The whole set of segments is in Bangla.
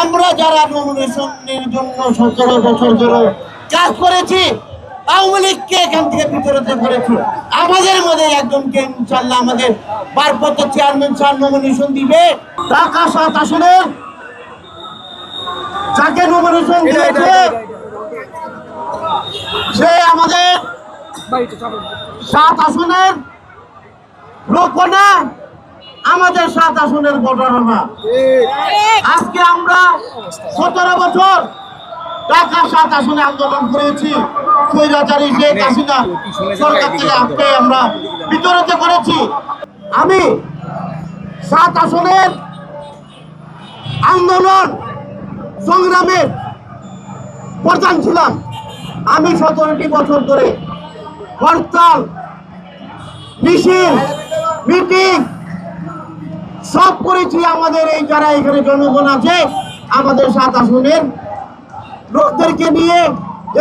আমরা যারা নমিনেশনের জন্য 17 বছর ধরে কাজ করেছি, আওয়ামী লীগকে এখান থেকে বিতাড়িত করেছি, আমাদের মধ্যে একজনকে ইনশাল্লাহ আমাদের ভারপ্রাপ্ত চেয়ারম্যান স্যার নমিনেশন দিবে। ঢাকা 7 আসনের যাকে নমিনেশন দিয়েছে সে আমাদের 7 আসনের লোক না, আমাদের 7 আসনের ভোটার না। আজকে আমরা 17 বছর ঢাকা 7 আসনে আন্দোলন করেছি, স্বৈরাচারী শেখ হাসিনা সরকার থেকে আজকে আমরা বিতাড়িত করেছি। আমি 7 আসনের আন্দোলন সংগ্রামের প্রধান ছিলাম। আমি 17টি বছর ধরে হরতাল, মিছিল, মিটিং সব করেছি। আমাদের এই যারা এখানে জনগণ আছে, আমাদের 7 আসনের লোকদেরকে নিয়ে,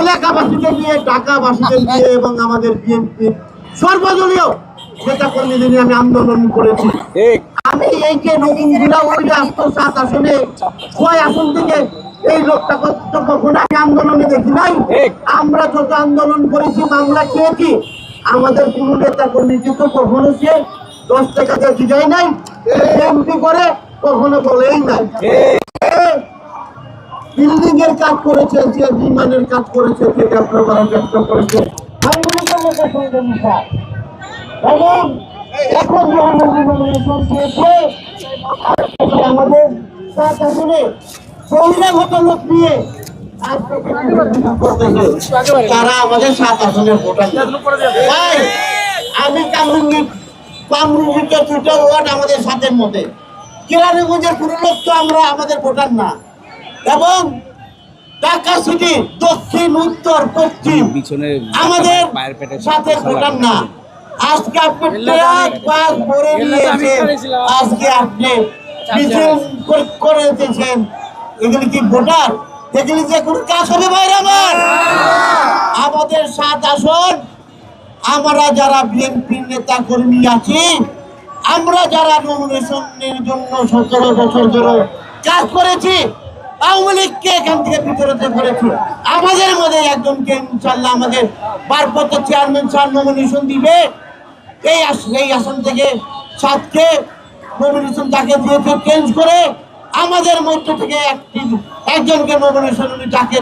এলাকাবাসীদের নিয়ে, ঢাকাবাসীদের নিয়ে এবং আমাদের বিএনপি সর্বদলীয় নেতা কর্মীদের নিয়ে আমি আন্দোলন করেছি। আমি এই যে নতুন জেলা ওই 7 আসনে 6 আসন থেকে এই লোকটা কখন আমি আন্দোলনে দেখি নাই। আমরা যত আন্দোলন করেছি, মামলা খেয়েছি, আমাদের কোন নেতা কর্মীকে তো কখনো সে 10 টাকা দেখি যায় নাই, এমপি করে কখনো বলেই নাই। বিল্ডিং এর কাজ করেছে, যে বিমানের কাজ করেছে, যে আপনার ব্যক্ত করেছে, এবং এখন আমাদের 7 আসনে বহিরাগত লোক নিয়ে তারা আমাদের 7 আসনের ভোটার। আমি কামরুঙ্গির 2টা ওয়ার্ড আমাদের 7-এর মধ্যে, কেরানীগঞ্জের কোনো লোক তো আমরা আমাদের ভোটার না, এবং ঢাকা সিটি দক্ষিণ, উত্তর, পশ্চিম আমাদের 7-এর ভোটার না। আজকে আপনি ট্রাক বাস ভরে নিয়েছেন, আজকে আপনি মিছিল করে দিয়েছেন, এগুলি কি ভোটার? এগুলি যে কোনো কাজ হবে ভাইরা আমার? আমাদের 7 আসন, আমরা যারা বিএনপির নেতা কর্মী আছি, আমরা যারা নমিনেশনের জন্য 17 বছর ধরে কাজ করেছি, আওয়ামী লীগকে এখান থেকে বিতাড়িত করেছি, আমাদের মধ্যে একজনকে ইনশাল্লাহ আমাদের ভারপ্রাপ্ত চেয়ারম্যান স্যার নমিনেশন দিবে। এই আসন থেকে 7কে নমিনেশন তাকে দিয়েছে, চেঞ্জ করে আমাদের মধ্য থেকে একজনকে নমিনেশন যাকে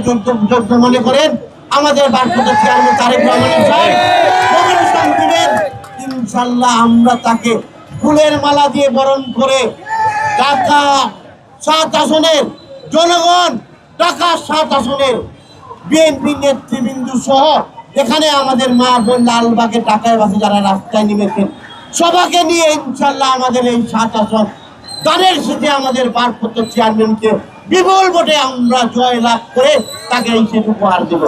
যোগ্য মনে করেন আমাদের ভারপ্রাপ্ত চেয়ারম্যান তারেক রহমান সাহেব নমিনেশন দিবেন। ইনশাল্লাহ আমরা তাকে ফুলের মালা দিয়ে বরণ করে ঢাকা 7 আসনের জনগণ, ঢাকা 7 আসনের বিএনপি নেতৃবৃন্দ সহ এখানে আমাদের মা বোন লালবাগে, ঢাকায় বাসে যারা রাস্তায় নেমেছেন, সবাইকে নিয়ে ইনশাল্লাহ আমাদের এই 7 আসন দানের সাথে আমাদের ভারপ্রাপ্ত চেয়ারম্যানকে বিপুল ভোটে আমরা জয় লাভ করে তাকে এই সিট উপহার দেব।